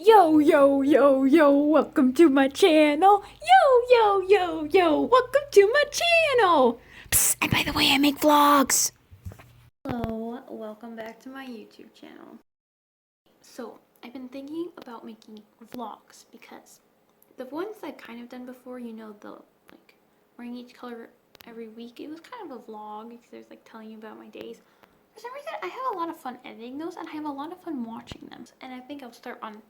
Yo, yo, yo, yo, welcome to my channel. Yo, yo, yo, yo, welcome to my channel. Psst, and by the way, I make vlogs. Hello, welcome back to my YouTube channel. So, I've been thinking about making vlogs because the ones I've kind of done before, you know, the like wearing each color every week, it was kind of a vlog because I was like telling you about my days. For some reason, I have a lot of fun editing those and I have a lot of fun watching them. And I think I'll start on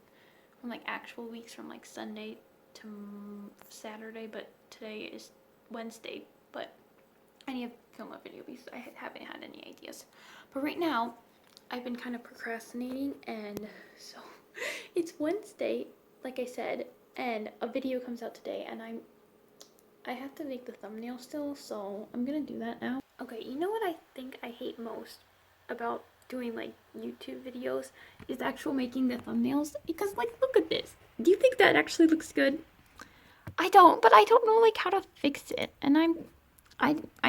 from like actual weeks from like Sunday to Saturday, but today is Wednesday. But I need to film a video because I haven't had any ideas. But right now, I've been kind of procrastinating, and so it's Wednesday, like I said, and a video comes out today, and I have to make the thumbnail still, so I'm gonna do that now. Okay, you know what I think I hate most about doing like YouTube videos is actual making the thumbnails, because like look at this. Do you think that actually looks good? I don't, but I don't know like how to fix it, and I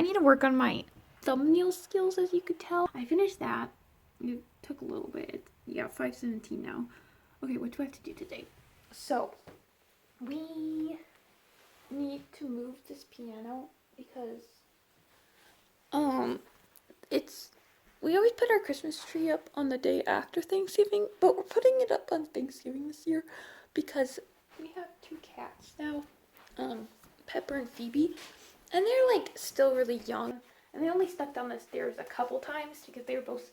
need to work on my thumbnail skills, as you could tell. I finished that. It took a little bit. Yeah, 5:17 now. Okay, what do I have to do today? So we need to move this piano because it's we always put our Christmas tree up on the day after Thanksgiving, but we're putting it up on Thanksgiving this year because we have two cats now, Pepper and Phoebe, and they're like still really young, and they only stuck down the stairs a couple times because they were both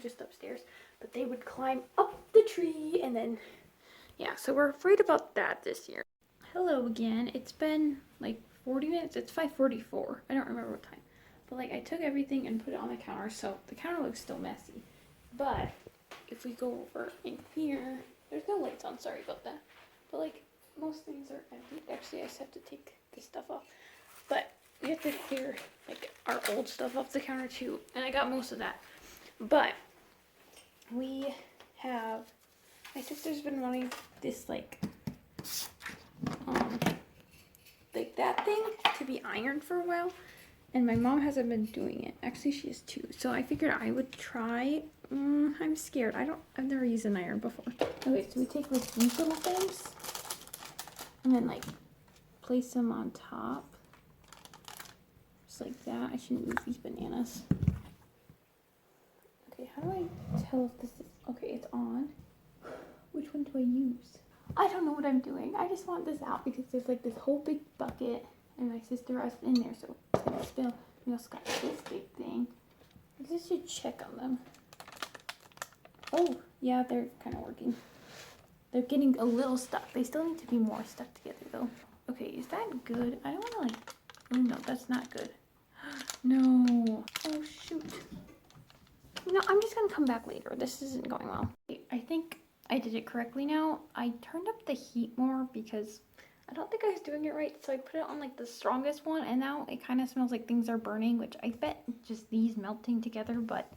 just upstairs, but they would climb up the tree, and then yeah, so we're afraid about that this year. Hello again. It's been like 40 minutes. It's 5:44. I don't remember what time. But like I took everything and put it on the counter, so the counter looks still messy. But if we go over in here, there's no lights on, sorry about that. But like most things are empty. Actually, I just have to take this stuff off. But we have to clear like our old stuff off the counter too. And I got most of that. But we have, my sister's been wanting this like that thing to be ironed for a while, and my mom hasn't been doing it. Actually, she is too, so I figured I would try. I'm scared. I've never used an iron before. Okay, so we take like these little things and then like place them on top just like that. I shouldn't move these bananas. Okay, how do I tell if this is okay? It's on. Which one do I use? I don't know what I'm doing. I just want this out because there's like this whole big bucket, and my sister has in there, so it's gonna spill. We also got this big thing. I guess I should check on them. Oh, yeah, they're kind of working. They're getting a little stuck. They still need to be more stuck together though. Okay, is that good? I don't want to like. Oh no, that's not good. No. Oh shoot. No, I'm just gonna come back later. This isn't going well. I think I did it correctly now. I turned up the heat more because I don't think I was doing it right. So I put it on like the strongest one, and now it kind of smells like things are burning, which I bet just these melting together. But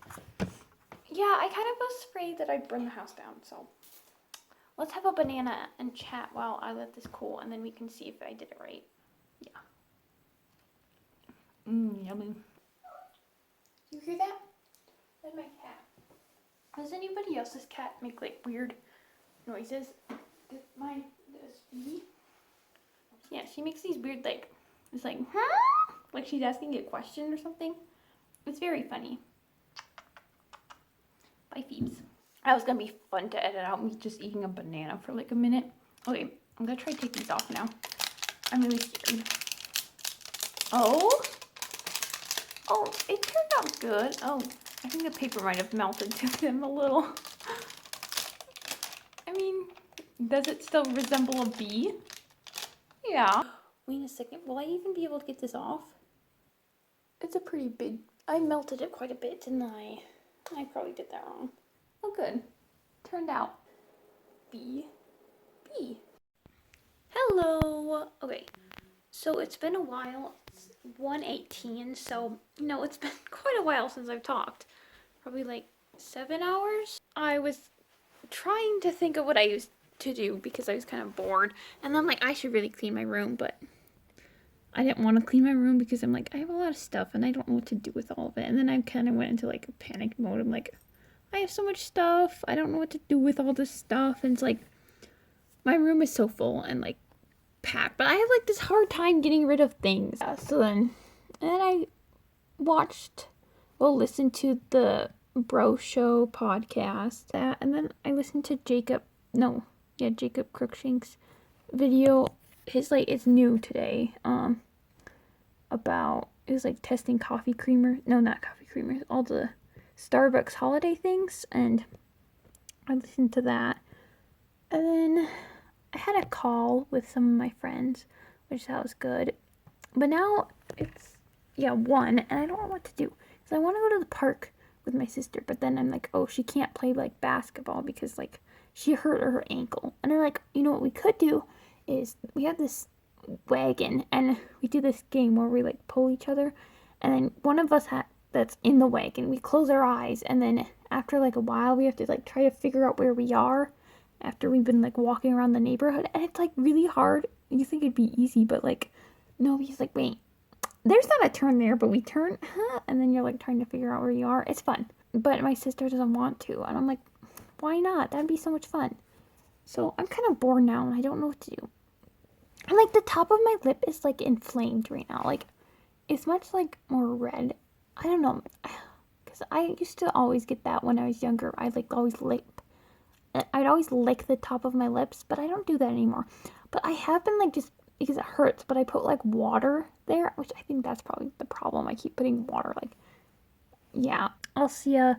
yeah, I kind of was afraid that I'd burn the house down. So let's have a banana and chat while I let this cool, and then we can see if I did it right. Yeah. Yummy. You hear that? That's my cat. Does anybody else's cat make like weird noises? Mine does. Phoebe? Yeah, she makes these weird it's like, huh? Like she's asking a question or something. It's very funny. Bye, Phoebes. That was gonna be fun to edit out me just eating a banana for like a minute. Okay, I'm gonna try to take these off now. I'm really scared. Oh, it turned out good. Oh, I think the paper might have melted to them a little. I mean, does it still resemble a bee? Yeah. Wait a second, will I even be able to get this off? It's a pretty big, I melted it quite a bit, didn't I? I probably did that wrong. Oh good, turned out. B. Hello. Okay, so it's been a while. It's 1:18, so no, it's been quite a while since I've talked. Probably like 7 hours. I was trying to think of what I used to do because I was kind of bored, and I'm like, I should really clean my room, but I didn't want to clean my room because I'm like, I have a lot of stuff and I don't know what to do with all of it. And then I kind of went into like a panic mode. I'm like, I have so much stuff, I don't know what to do with all this stuff. And it's like, my room is so full and like packed, but I have like this hard time getting rid of things. So then I listened to the Bro Show podcast, and then I listened to Jacob Cruikshank's video. His like it's new today. About it was like testing coffee creamer. No, not coffee creamers. All the Starbucks holiday things, and I listened to that. And then I had a call with some of my friends, which that was good. But now it's 1, and I don't know what to do. So I want to go to the park with my sister, but then I'm like, oh, she can't play like basketball because like she hurt her ankle. And I'm like, you know what we could do is we have this wagon, and we do this game where we like pull each other, and then one of us that's in the wagon, we close our eyes, and then after like a while we have to like try to figure out where we are after we've been like walking around the neighborhood, and it's like really hard. You think it'd be easy, but like no, because like wait, there's not a turn there, but we turn, and then you're like trying to figure out where you are. It's fun, but my sister doesn't want to, and I'm like, why not? That'd be so much fun. So I'm kind of bored now, and I don't know what to do. And like the top of my lip is like inflamed right now. Like it's much like more red. I don't know, because I used to always get that when I was younger. I'd always lick the top of my lips, but I don't do that anymore. But I have been like, just because it hurts, but I put like water there, which I think that's probably the problem. I keep putting water, like, yeah. I'll see ya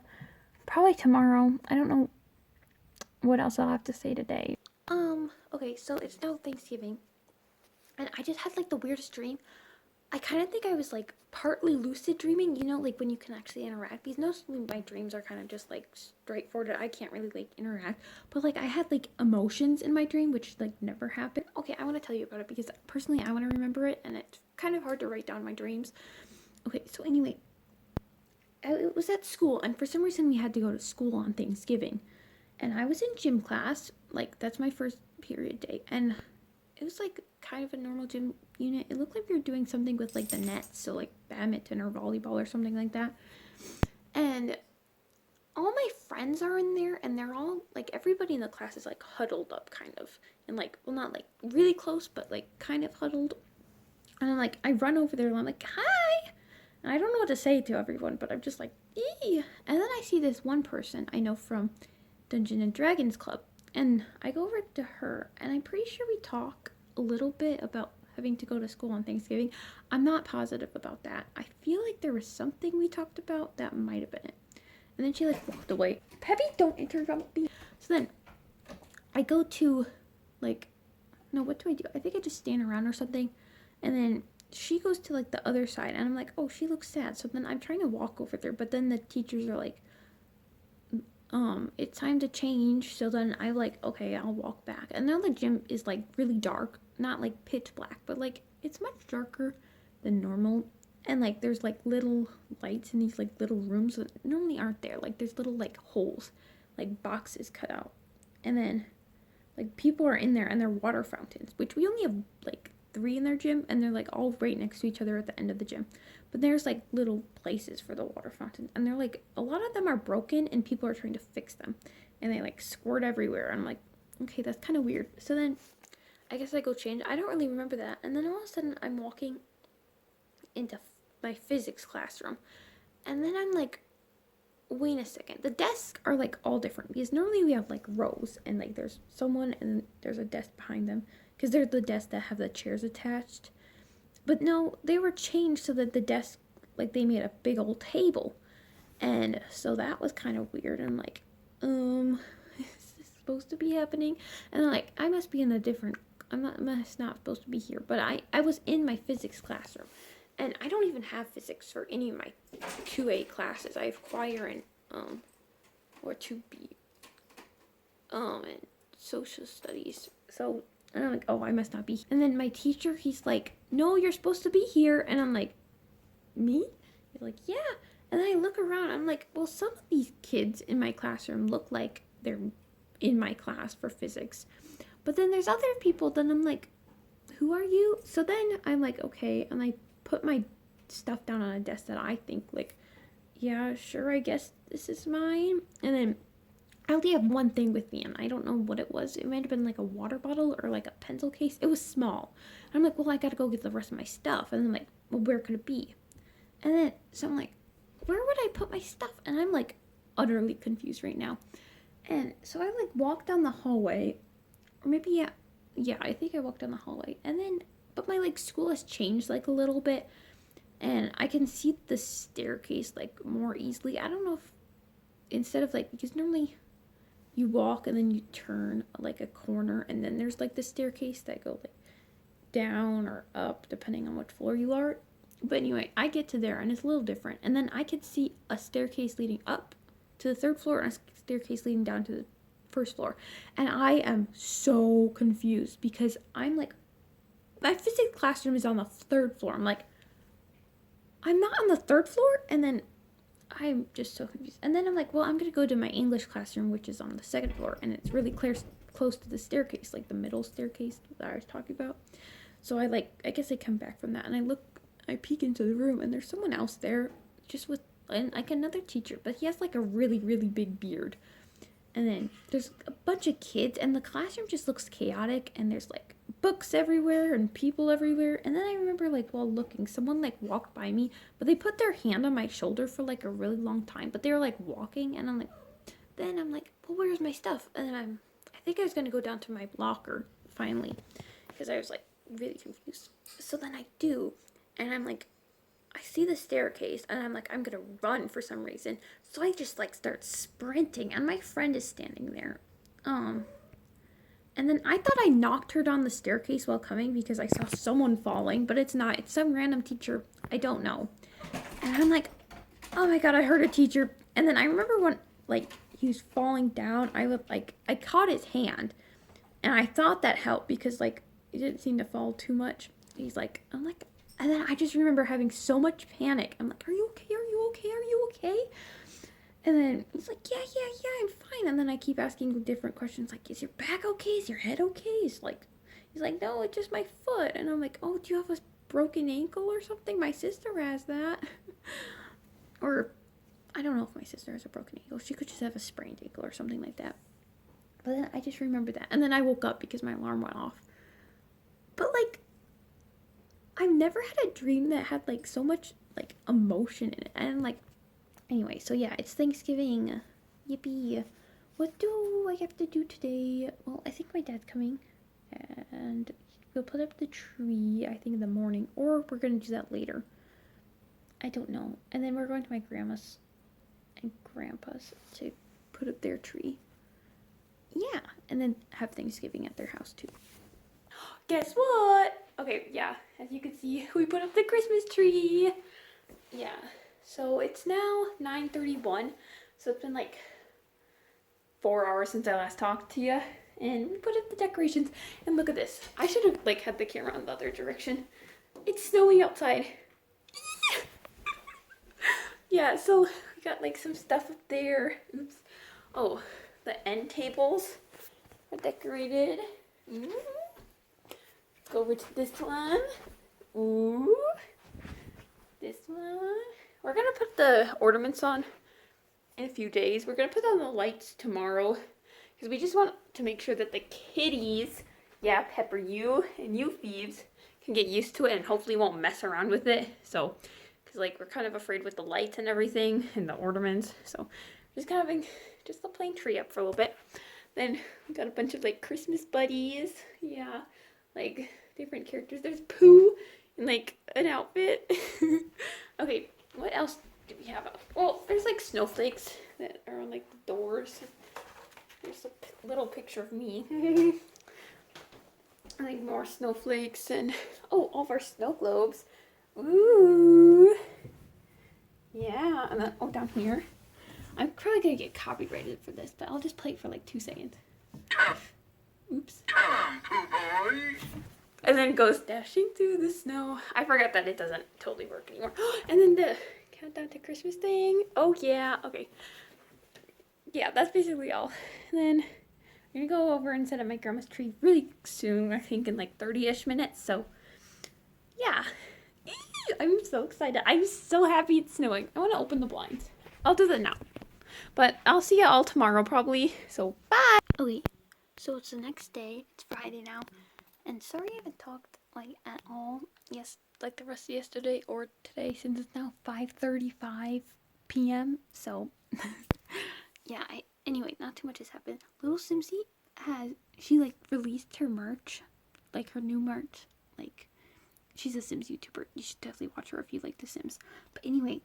probably tomorrow. I don't know what else I'll have to say today. Okay, so it's now Thanksgiving, and I just had like the weirdest dream. I kind of think I was like partly lucid dreaming, you know, like when you can actually interact, because mostly my dreams are kind of just like straightforward. I can't really like interact, but like I had like emotions in my dream, which like never happened. Okay, I want to tell you about it because personally I want to remember it, and it's kind of hard to write down my dreams. Okay, so anyway, it was at school, and for some reason we had to go to school on Thanksgiving, and I was in gym class, like that's my first period day, and it was like kind of a normal gym unit. It looked like we were doing something with like the nets, so like badminton or volleyball or something like that. And all my friends are in there, and they're all like, everybody in the class is like huddled up kind of, and like, well, not like really close, but like kind of huddled. And I'm like, I run over there and I'm like, hi. And I don't know what to say to everyone, but I'm just like, ee. And then I see this one person I know from Dungeons and Dragons Club, and I go over to her, and I'm pretty sure we talk a little bit about having to go to school on Thanksgiving. I'm not positive about that. I feel like there was something we talked about that might have been it. And then she like walked away. Peppy, don't interrupt me. So then I go to like, no, what do? I think I just stand around or something. And then she goes to like the other side, and I'm like, oh, she looks sad. So then I'm trying to walk over there, but then the teachers are like, it's time to change. So then I like, okay, I'll walk back. And now the gym is like really dark, not like pitch black, but like it's much darker than normal. And like there's like little lights in these like little rooms that normally aren't there. Like there's little like holes, like boxes cut out. And then like people are in there, and they're water fountains, which we only have like 3 in their gym, and they're like all right next to each other at the end of the gym. But there's like little places for the water fountains, and they're like, a lot of them are broken, and people are trying to fix them, and they like squirt everywhere. I'm like, okay, that's kind of weird. So then I guess I go change. I don't really remember that. And then all of a sudden I'm walking into my physics classroom, and then I'm like, wait a second, the desks are like all different, because normally we have like rows, and like there's someone and there's a desk behind them, because they're the desks that have the chairs attached. But no, they were changed so that the desk, like they made a big old table. And so that was kind of weird. And I'm like, is this supposed to be happening? And I'm like, I must be in a different, must not supposed to be here. But I was in my physics classroom. And I don't even have physics for any of my 2A classes. I have choir and, or 2B, and social studies. So, and I'm like, oh, I must not be here. And then my teacher, he's like, no, you're supposed to be here. And I'm like, me? He's like, yeah. And then I look around, I'm like, well, some of these kids in my classroom look like they're in my class for physics. But then there's other people, then I'm like, who are you? So then I'm like, okay, and I put my stuff down on a desk that I think like, yeah, sure, I guess this is mine. And then I only have one thing with me, and I don't know what it was. It might have been like a water bottle or like a pencil case. It was small. And I'm like, well, I gotta go get the rest of my stuff. And I'm like, well, where could it be? And then, so I'm like, where would I put my stuff? And I'm like utterly confused right now. And so I like walked down the hallway, or maybe, yeah, I think I walked down the hallway. And then, but my like school has changed like a little bit. And I can see the staircase like more easily. I don't know if, instead of like, because normally you walk and then you turn like a corner, and then there's like the staircase that go like down or up depending on what floor you are. But anyway, I get to there and it's a little different, and then I could see a staircase leading up to the third floor and a staircase leading down to the first floor, and I am so confused because I'm like, my physics classroom is on the third floor. I'm like, I'm not on the third floor, and then I'm just so confused. And then I'm like, well, I'm going to go to my English classroom, which is on the second floor, and it's really close to the staircase, like the middle staircase that I was talking about. So I guess I come back from that, and I peek into the room, and there's someone else there, just with, like another teacher, but he has like a really, really big beard. And then there's a bunch of kids, and the classroom just looks chaotic, and there's like books everywhere and people everywhere. And then I remember like while looking, someone like walked by me, but they put their hand on my shoulder for like a really long time, but they were like walking, and I'm like, well, where's my stuff? And then I think I was gonna go down to my locker finally, because I was like really confused. So then I do, and I'm like, I see the staircase, and I'm like, I'm gonna run for some reason. So I just like start sprinting, and my friend is standing there. And then I thought I knocked her down the staircase while coming because I saw someone falling, but it's not. It's some random teacher. I don't know. And I'm like, oh my god, I heard a teacher. And then I remember when like he was falling down, I caught his hand, and I thought that helped because like he didn't seem to fall too much. I'm like, and then I just remember having so much panic. I'm like, are you okay? Are you okay? Are you okay? And then he's like, yeah, I'm fine. And then I keep asking different questions like, is your back okay? Is your head okay? He's like, no, it's just my foot. And I'm like, oh, do you have a broken ankle or something? My sister has that. Or I don't know if my sister has a broken ankle. She could just have a sprained ankle or something like that. But then I just remember that. And then I woke up because my alarm went off. But like, I've never had a dream that had like so much like emotion in it. And like, anyway, so yeah, it's Thanksgiving. Yippee. What do I have to do today? Well, I think my dad's coming, and we'll put up the tree, I think in the morning, or we're going to do that later. I don't know. And then we're going to my grandma's and grandpa's to put up their tree. Yeah, and then have Thanksgiving at their house too. Guess what? Okay, yeah, as you can see, we put up the Christmas tree. Yeah, so it's now 9:31, so it's been like 4 hours since I last talked to you, and we put up the decorations, and look at this. I should have like had the camera on the other direction. It's snowing outside. Yeah, so we got like some stuff up there. Oops. Oh, the end tables are decorated. Go over to this one. Ooh. This one. We're gonna put the ornaments on in a few days. We're gonna put on the lights tomorrow because we just want to make sure that the kitties, yeah, Pepper, you and you Phoebes, can get used to it and hopefully won't mess around with it. So, because like we're kind of afraid with the lights and everything and the ornaments. So, just kind of having just a plain tree up for a little bit. Then we got a bunch of like Christmas buddies. Yeah, like different characters. There's Pooh in like an outfit. Okay, what else do we have? Well, there's like snowflakes that are on like the doors. There's a little picture of me. And like more snowflakes and all of our snow globes. Ooh. Yeah, and then down here. I'm probably gonna get copyrighted for this, but I'll just play it for like 2 seconds. Oops. And then goes dashing through the snow. I forgot that it doesn't totally work anymore. And then the countdown to Christmas thing. Oh yeah, okay. Yeah, that's basically all. And then I'm gonna go over and set up my grandma's tree really soon. I think in like 30-ish minutes. So yeah, I'm so excited. I'm so happy it's snowing. I want to open the blinds. I'll do that now. But I'll see you all tomorrow probably. So bye. Okay, so it's the next day. It's Friday now. And sorry I haven't talked like at all. Yes, like the rest of yesterday or today since it's now 5:35 p.m. So yeah, anyway, not too much has happened. Little Simsy she like released her merch, like her new merch. Like she's a Sims YouTuber. You should definitely watch her if you like The Sims. But anyway,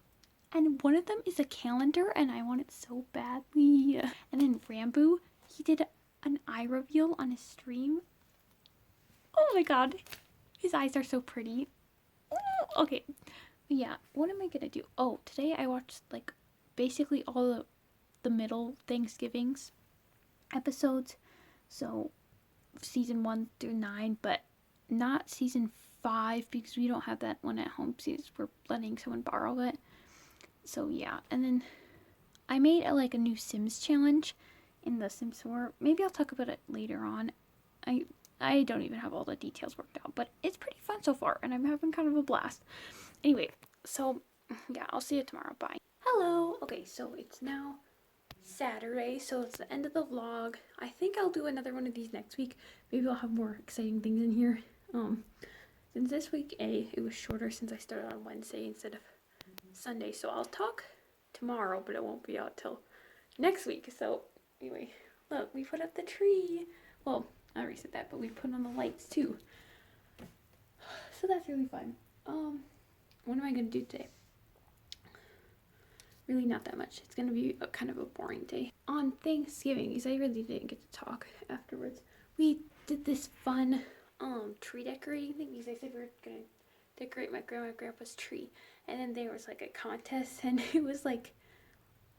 and one of them is a calendar, and I want it so badly. And then Rambo, he did an eye reveal on his stream. Oh my god, his eyes are so pretty. Okay, yeah, what am I gonna do? Oh, today I watched like basically all the middle Thanksgivings episodes. So season 1 through 9, but not season 5 because we don't have that one at home since we're letting someone borrow it. So yeah, and then I made like a new Sims challenge in the Sims 4. Maybe I'll talk about it later on. I don't even have all the details worked out, but it's pretty fun so far, and I'm having kind of a blast. Anyway, so yeah, I'll see you tomorrow. Bye. Hello. Okay, so it's now Saturday, so it's the end of the vlog. I think I'll do another one of these next week. Maybe I'll have more exciting things in here. Since this week it was shorter since I started on Wednesday instead of Sunday, so I'll talk tomorrow, but it won't be out till next week. So anyway, look, we put up the tree. Well, I already said that, but we put on the lights too. So that's really fun. What am I gonna do today? Really not that much. It's gonna be kind of a boring day. On Thanksgiving, because I really didn't get to talk afterwards, we did this fun tree decorating thing because I said we were gonna decorate my grandma and grandpa's tree, and then there was like a contest, and it was like,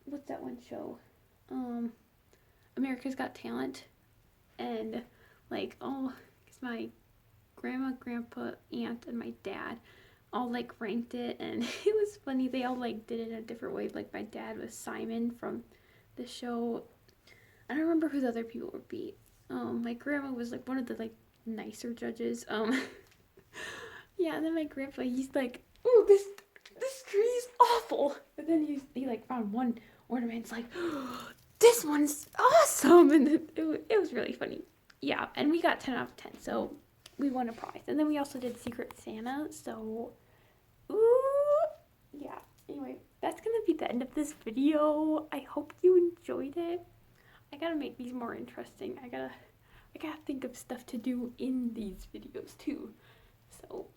what's that one show? America's Got Talent, and like because my grandma, grandpa, aunt, and my dad all like ranked it, and it was funny. They all like did it in a different way. Like my dad was Simon from the show. I don't remember who the other people would be. My grandma was like one of the like nicer judges. Yeah, and then my grandpa, he's like, "Ooh, this tree's awful," but then he like found one ornament. It's like, oh, this one's awesome, and it was really funny. Yeah, and we got 10 out of 10, so we won a prize. And then we also did Secret Santa, so ooh, yeah. Anyway, that's gonna be the end of this video. I hope you enjoyed it. I gotta make these more interesting. I gotta think of stuff to do in these videos too. So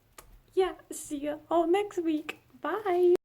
yeah, see you all next week. Bye.